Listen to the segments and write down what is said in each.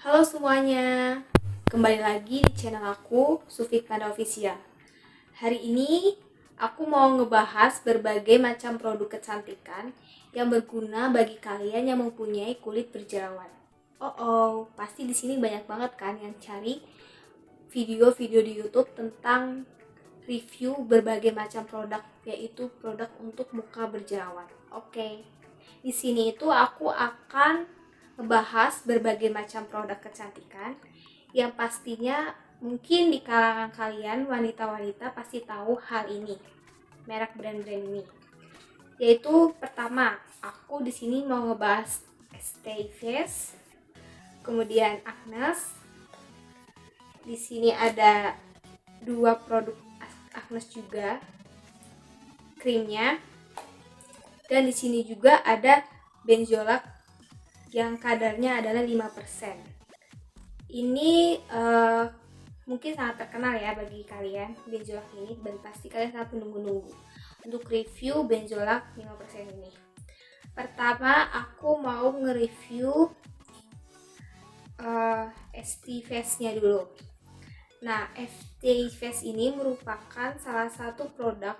Halo semuanya, kembali lagi di channel aku, Sufikanda Official. Hari ini aku mau ngebahas berbagai macam produk kecantikan yang berguna bagi kalian yang mempunyai kulit berjerawat. Pasti di sini banyak banget kan yang cari video-video di YouTube tentang review berbagai macam produk, yaitu produk untuk muka berjerawat. Di sini itu aku akan ngebahas berbagai macam produk kecantikan yang pastinya mungkin di kalangan kalian wanita-wanita pasti tahu hal ini, merek brand-brand ini. Yaitu pertama, aku di sini mau ngebahas Stay Face, kemudian Agnes. Di sini ada dua produk Agnes juga, krimnya. Dan di sini juga ada benzolat yang kadarnya adalah 5%. Ini mungkin sangat terkenal ya bagi kalian, benzolat ini, dan pasti kalian sangat menunggu-nunggu untuk review benzolat 5% ini. Pertama, aku mau nge-review ST Face-nya dulu. Nah, ST Face ini merupakan salah satu produk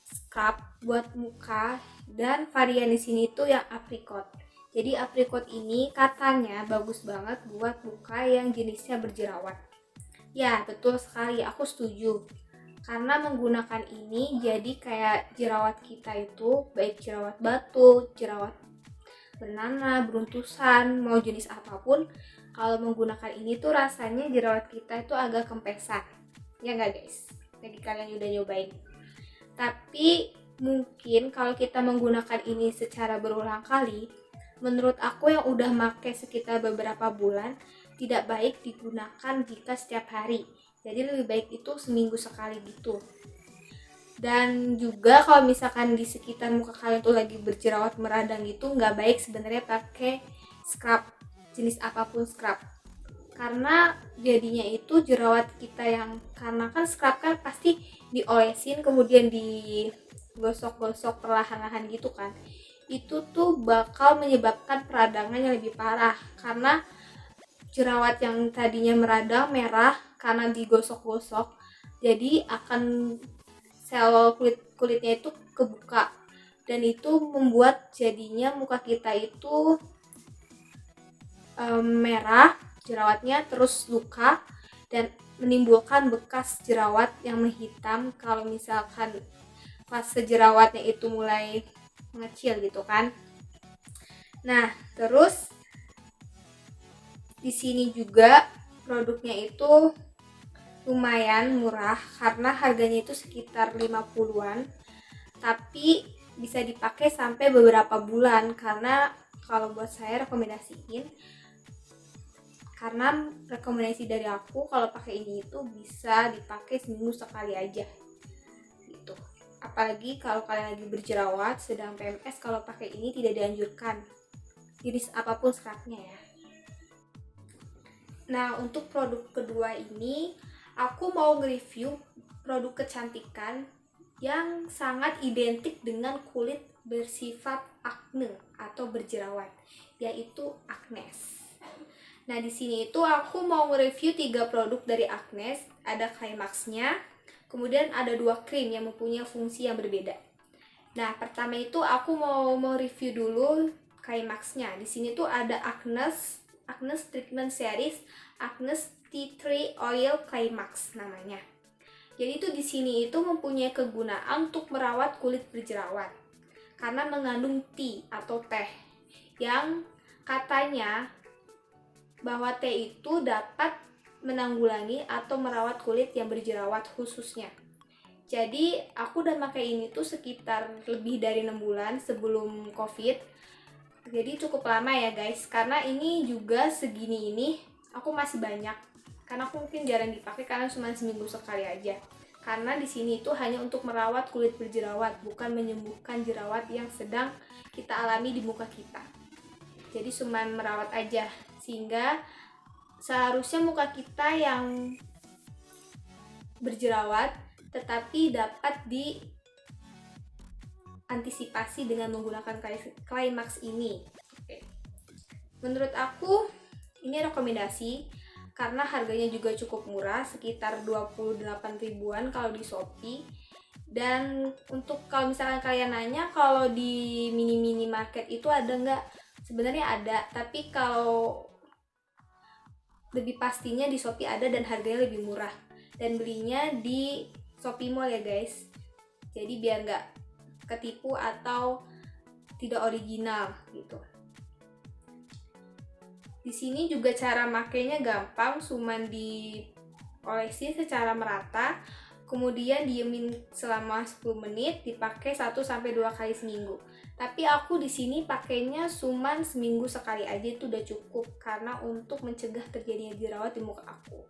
scrub buat muka, dan varian di sini tuh yang apricot. Jadi apricot ini katanya bagus banget buat muka yang jenisnya berjerawat. Ya, betul sekali, aku setuju. Karena menggunakan ini jadi kayak jerawat kita itu, baik jerawat batu, jerawat bernanah, beruntusan, mau jenis apapun, kalau menggunakan ini tuh rasanya jerawat kita itu agak kempesan. Ya nggak guys? Bagi kalian yang udah nyobain. Tapi mungkin kalau kita menggunakan ini secara berulang kali, menurut aku yang udah make sekitar beberapa bulan, tidak baik digunakan jika setiap hari. Jadi lebih baik itu seminggu sekali gitu. Dan juga kalau misalkan di sekitar muka kalian tuh lagi berjerawat meradang gitu, nggak baik sebenarnya pakai scrub, jenis apapun scrub. Karena jadinya itu jerawat kita yang, karena kan scrub kan pasti diolesin kemudian digosok-gosok perlahan-lahan gitu kan, itu tuh bakal menyebabkan peradangan yang lebih parah, karena jerawat yang tadinya meradang merah karena digosok-gosok, jadi akan sel kulitnya itu kebuka, dan itu membuat jadinya muka kita itu merah jerawatnya, terus luka, dan menimbulkan bekas jerawat yang menghitam kalau misalkan fase jerawatnya itu mulai mengecil gitu kan. Nah, terus di sini juga produknya itu lumayan murah karena harganya itu sekitar 50-an, tapi bisa dipakai sampai beberapa bulan. Karena kalau buat saya rekomendasiin, karena rekomendasi dari aku kalau pakai ini itu bisa dipakai seminggu sekali aja gitu. Apalagi kalau kalian lagi berjerawat sedang PMS, kalau pakai ini tidak dianjurkan jenis apapun scrubnya ya. Nah, untuk produk kedua ini aku mau nge-review produk kecantikan yang sangat identik dengan kulit bersifat akne atau berjerawat, yaitu Agnes. Nah, di sini itu aku mau nge-review 3 produk dari Agnes. Ada Climax-nya, kemudian ada 2 krim yang mempunyai fungsi yang berbeda. Nah, pertama itu aku mau review dulu Climax-nya. Di sini tuh ada Agnes Treatment Series, Agnes Tea Tree Oil Climax namanya. Jadi itu di sini itu mempunyai kegunaan untuk merawat kulit berjerawat karena mengandung tea atau teh, yang katanya bahwa teh itu dapat menanggulangi atau merawat kulit yang berjerawat khususnya. Jadi aku udah pakai ini tuh sekitar lebih dari 6 bulan sebelum COVID. Jadi cukup lama ya guys, karena ini juga segini ini aku masih banyak, karena aku mungkin jarang dipakai karena cuma seminggu sekali aja. Karena di sini itu hanya untuk merawat kulit berjerawat, bukan menyembuhkan jerawat yang sedang kita alami di muka kita. Jadi cuma merawat aja, sehingga seharusnya muka kita yang berjerawat tetapi dapat diantisipasi dengan menggunakan Climax ini. Menurut aku Ini rekomendasi karena harganya juga cukup murah, sekitar 28 ribuan kalau di Shopee. Dan untuk kalau misalkan kalian nanya kalau di mini market itu ada nggak, sebenarnya ada, tapi kalau lebih pastinya di Shopee ada dan harganya lebih murah, dan belinya di Shopee Mall ya guys, jadi biar nggak ketipu atau tidak original gitu. Di sini juga cara makainya gampang, cuman diolesi secara merata, kemudian diemin selama 10 menit, dipakai 1-2 kali seminggu. Tapi aku di sini pakainya cuman seminggu sekali aja, itu udah cukup karena untuk mencegah terjadinya jerawat di muka aku.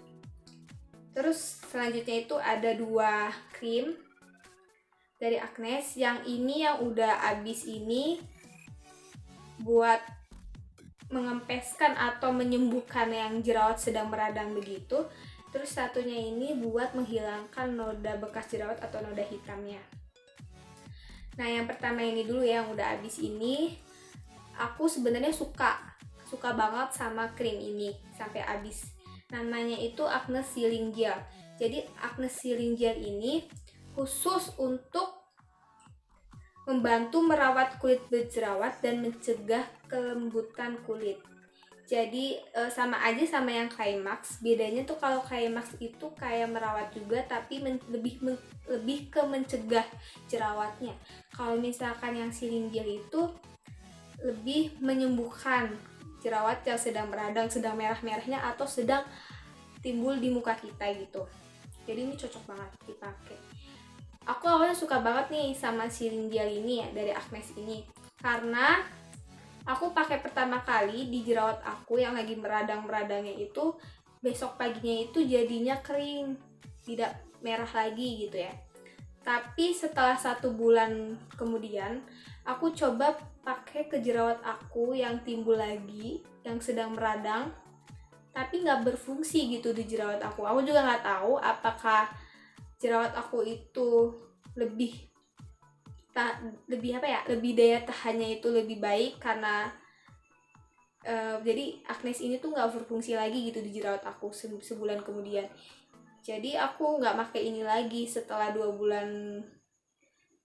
Terus selanjutnya itu ada 2 krim dari Agnes. Yang ini yang udah habis ini buat mengempeskan atau menyembuhkan yang jerawat sedang meradang begitu. Terus satunya ini buat menghilangkan noda bekas jerawat atau noda hitamnya. Nah, yang pertama ini dulu ya, yang udah habis ini. Aku sebenarnya suka banget sama krim ini sampai habis. Namanya itu Agnes Sealing Gel. Jadi Agnes Sealing Gel ini khusus untuk membantu merawat kulit berjerawat dan mencegah kelembutan kulit. Jadi sama aja sama yang Climax. Bedanya tuh kalau Climax itu kayak merawat juga, tapi lebih ke mencegah jerawatnya. Kalau misalkan yang Sealing Gel itu lebih menyembuhkan jerawat yang sedang meradang, sedang merah-merahnya atau sedang timbul di muka kita gitu. Jadi ini cocok banget dipakai. Aku awalnya suka banget nih sama Sealing Gel ini ya, dari Agnes ini, karena aku pakai pertama kali di jerawat aku yang lagi meradang-meradangnya itu, besok paginya itu jadinya kering, tidak merah lagi gitu ya. Tapi setelah 1 bulan kemudian, aku coba pakai ke jerawat aku yang timbul lagi, yang sedang meradang, tapi nggak berfungsi gitu di jerawat aku. Aku juga nggak tahu apakah jerawat aku itu lebih daya tahannya itu lebih baik karena jadi Agnes ini tuh nggak berfungsi lagi gitu di jerawat aku sebulan kemudian. Jadi aku nggak pakai ini lagi setelah 2 bulan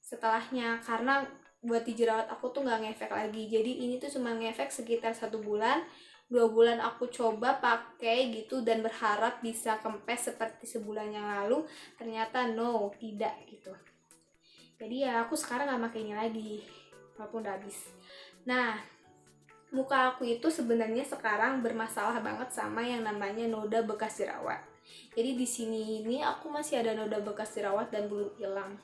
setelahnya, karena buat di jerawat aku tuh nggak ngefek lagi. Jadi ini tuh cuma ngefek sekitar 1 bulan. 2 bulan aku coba pakai gitu dan berharap bisa kempes seperti sebulan yang lalu, ternyata no, tidak gitu. Jadi ya aku sekarang nggak pakai ini lagi walaupun udah habis. Nah, muka aku itu sebenarnya sekarang bermasalah banget sama yang namanya noda bekas jerawat. Jadi di sini ini aku masih ada noda bekas jerawat dan belum hilang.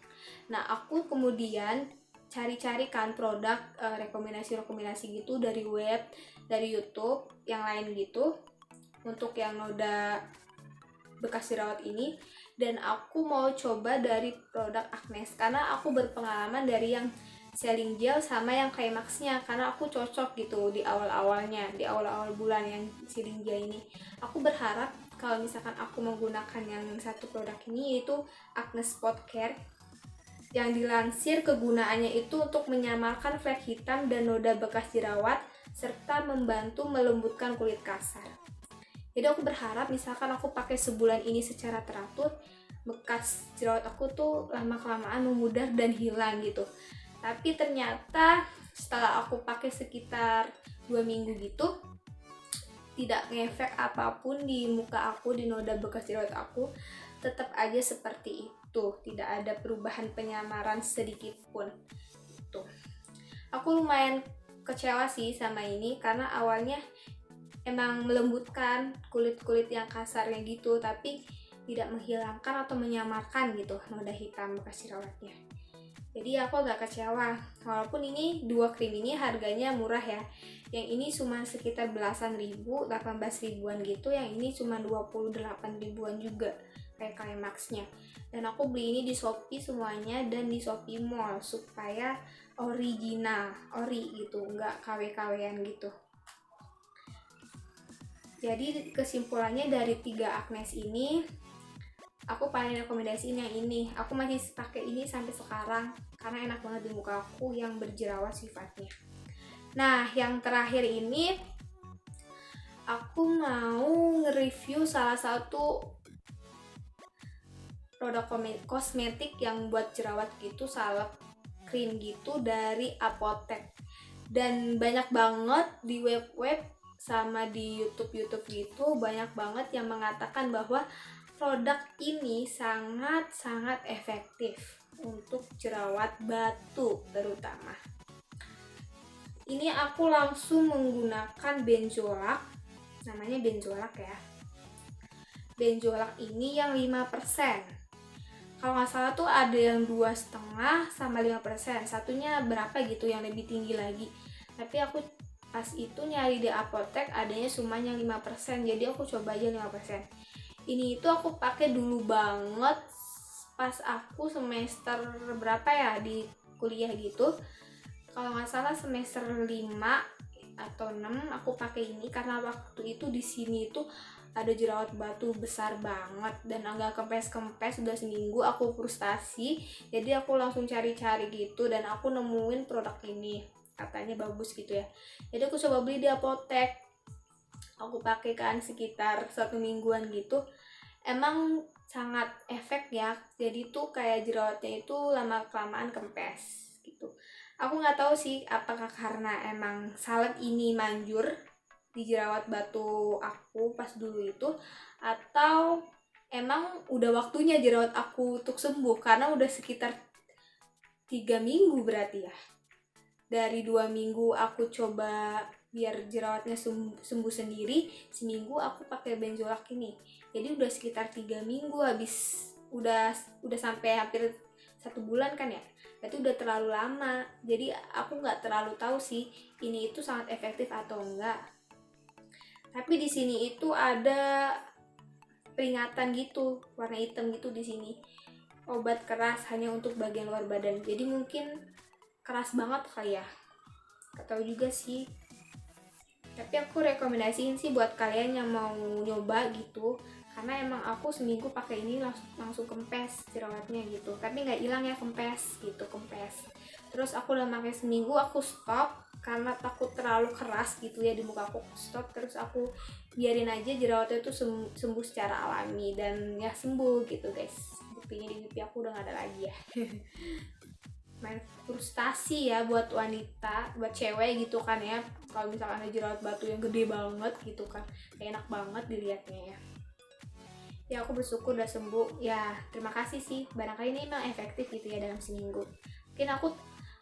Nah, aku kemudian cari-cari kan produk rekomendasi gitu dari web, dari YouTube, yang lain gitu untuk yang noda bekas jerawat ini, dan aku mau coba dari produk Agnes karena aku berpengalaman dari yang Sealing Gel sama yang Climax-nya, karena aku cocok gitu di awal-awal bulan yang Sealing Gel ini. Aku berharap kalau misalkan aku menggunakan yang satu produk ini, yaitu Agnes Spot Care, yang dilansir kegunaannya itu untuk menyamarkan flek hitam dan noda bekas jerawat serta membantu melembutkan kulit kasar. Jadi aku berharap misalkan aku pakai sebulan ini secara teratur, bekas jerawat aku tuh lama-kelamaan memudar dan hilang gitu. Tapi ternyata setelah aku pakai sekitar 2 minggu gitu, tidak ngefek apapun di muka aku, di noda bekas jerawat aku, tetap aja seperti itu, tidak ada perubahan penyamaran sedikit pun. Tuh, aku lumayan kecewa sih sama ini karena awalnya emang melembutkan kulit yang kasarnya gitu, tapi tidak menghilangkan atau menyamarkan gitu noda hitam bekas jerawatnya. Jadi aku agak kecewa, walaupun ini 2 krim ini harganya murah ya. Yang ini cuma sekitar belasan ribu, 18 ribuan gitu, yang ini cuma 28 ribuan juga kayak Climax-nya. Dan aku beli ini di Shopee semuanya dan di Shopee Mall supaya original, ori gitu, nggak KW-KW-an gitu. Jadi kesimpulannya dari 3 Agnes ini, aku paling rekomendasiin yang ini. Aku masih pakai ini sampai sekarang karena enak banget di muka aku yang berjerawat sifatnya. Nah, yang terakhir ini aku mau nge-review salah satu produk kosmetik yang buat jerawat gitu, salep cream gitu dari Apotek. Dan banyak banget di web-web sama di YouTube gitu, banyak banget yang mengatakan bahwa produk ini sangat-sangat efektif untuk jerawat batu terutama. Ini aku langsung menggunakan benzoat, namanya benzoat ya. Benzoat ini yang 5%. Kalau nggak salah tuh ada yang 2,5 sama 5%, satunya berapa gitu yang lebih tinggi lagi. Tapi aku pas itu nyari di Apotek adanya cuma yang 5%, jadi aku coba aja 5%. Ini itu aku pakai dulu banget pas aku semester berapa ya di kuliah gitu. Kalau nggak salah semester 5 atau 6 aku pakai ini karena waktu itu di sini itu ada jerawat batu besar banget dan agak kempes-kempes. Udah seminggu aku frustasi, jadi aku langsung cari-cari gitu dan aku nemuin produk ini, katanya bagus gitu ya. Jadi aku coba beli di Apotek, aku pakai kan sekitar 1 mingguan gitu. Emang sangat efek ya, jadi tuh kayak jerawatnya itu lama kelamaan kempes gitu. Aku nggak tahu sih apakah karena emang salep ini manjur di jerawat batu aku pas dulu itu, atau emang udah waktunya jerawat aku untuk sembuh karena udah sekitar 3 minggu berarti ya. Dari 2 minggu aku coba biar jerawatnya sembuh sendiri, seminggu aku pakai benzoat ini. Jadi udah sekitar 3 minggu habis, udah sampai hampir 1 bulan kan ya. Itu udah terlalu lama. Jadi aku nggak terlalu tahu sih ini itu sangat efektif atau enggak. Tapi di sini itu ada peringatan gitu, warna hitam gitu di sini. Obat keras hanya untuk bagian luar badan. Jadi mungkin keras banget kali ya. Gak tahu juga sih. Tapi aku rekomendasiin sih buat kalian yang mau nyoba gitu. Karena emang aku seminggu pakai ini langsung kempes jerawatnya gitu. Tapi nggak hilang ya kempes gitu, kempes. Terus aku udah pakai seminggu, aku stop karena takut terlalu keras gitu ya di muka aku. Stop, terus aku biarin aja jerawatnya itu sembuh secara alami dan ya sembuh gitu guys. Buktinya di pipi aku udah gak ada lagi ya. Main frustasi ya buat wanita, buat cewek gitu kan ya, kalau misalkan ada jerawat batu yang gede banget gitu kan, kayak enak banget dilihatnya ya. Ya aku bersyukur udah sembuh ya, terima kasih sih. Barangkali ini emang efektif gitu ya dalam seminggu. Mungkin aku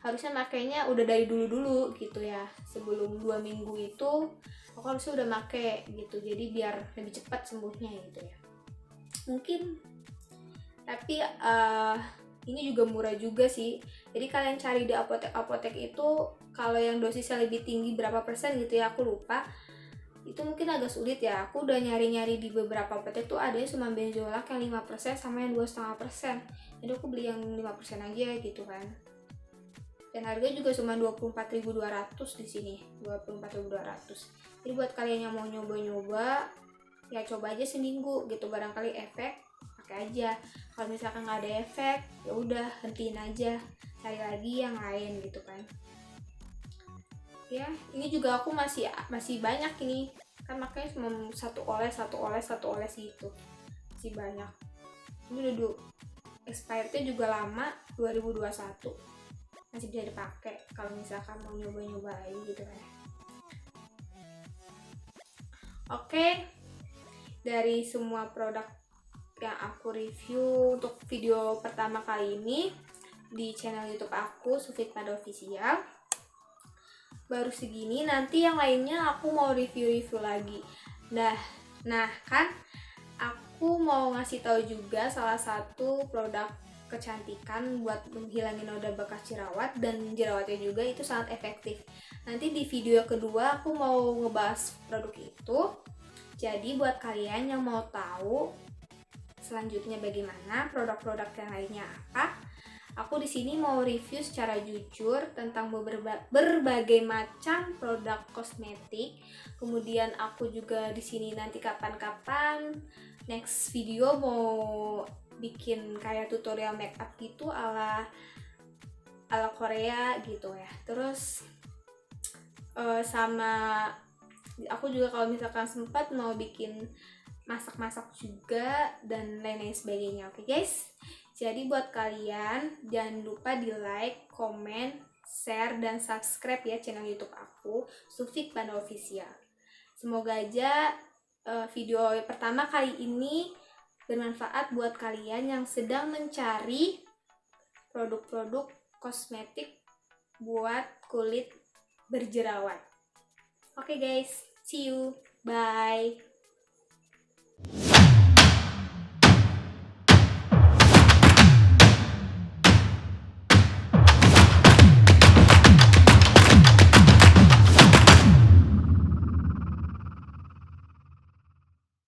harusnya makainya udah dari dulu gitu ya, sebelum 2 minggu itu aku harusnya udah make gitu, jadi biar lebih cepat sembuhnya gitu ya mungkin. Tapi ini juga murah juga sih, jadi kalian cari di apotek itu kalau yang dosisnya lebih tinggi berapa persen gitu ya, aku lupa, itu mungkin agak sulit ya. Aku udah nyari-nyari di beberapa apotek tuh adanya cuma benzoat yang 5% sama yang 2,5%, jadi aku beli yang 5% aja gitu kan. Dan harganya juga cuma 24.200 di sini, 24.200. Jadi buat kalian yang mau nyoba-nyoba, ya coba aja seminggu gitu, barangkali efek, pakai aja. Kalau misalkan nggak ada efek, ya udah hentiin aja, cari lagi yang lain gitu kan. Ya, ini juga aku masih banyak ini, kan makanya cuma satu oles gitu, masih banyak. Ini udah expirednya juga lama, 2021. Masih bisa dipakai kalau misalkan mau nyoba-nyobain gitu kan. Oke, dari semua produk yang aku review untuk video pertama kali ini di channel YouTube aku, Sufitmada Official, baru segini. Nanti yang lainnya aku mau review lagi. Nah kan aku mau ngasih tahu juga salah satu produk kecantikan buat menghilangin noda bekas jerawat, dan jerawatnya juga itu sangat efektif. Nanti di video kedua aku mau ngebahas produk itu. Jadi buat kalian yang mau tahu selanjutnya bagaimana produk-produk yang lainnya apa, aku di sini mau review secara jujur tentang berbagai macam produk kosmetik. Kemudian aku juga di sini nanti kapan-kapan next video mau bikin kayak tutorial makeup gitu ala Korea gitu ya. Terus sama Aku juga kalau misalkan sempat mau bikin masak-masak juga dan lain-lain sebagainya. Oke guys, jadi buat kalian jangan lupa di like, komen, share, dan subscribe ya channel YouTube aku, Sufik Panda Official. Semoga aja video pertama kali ini bermanfaat buat kalian yang sedang mencari produk-produk kosmetik buat kulit berjerawat. Oke guys, see you, bye.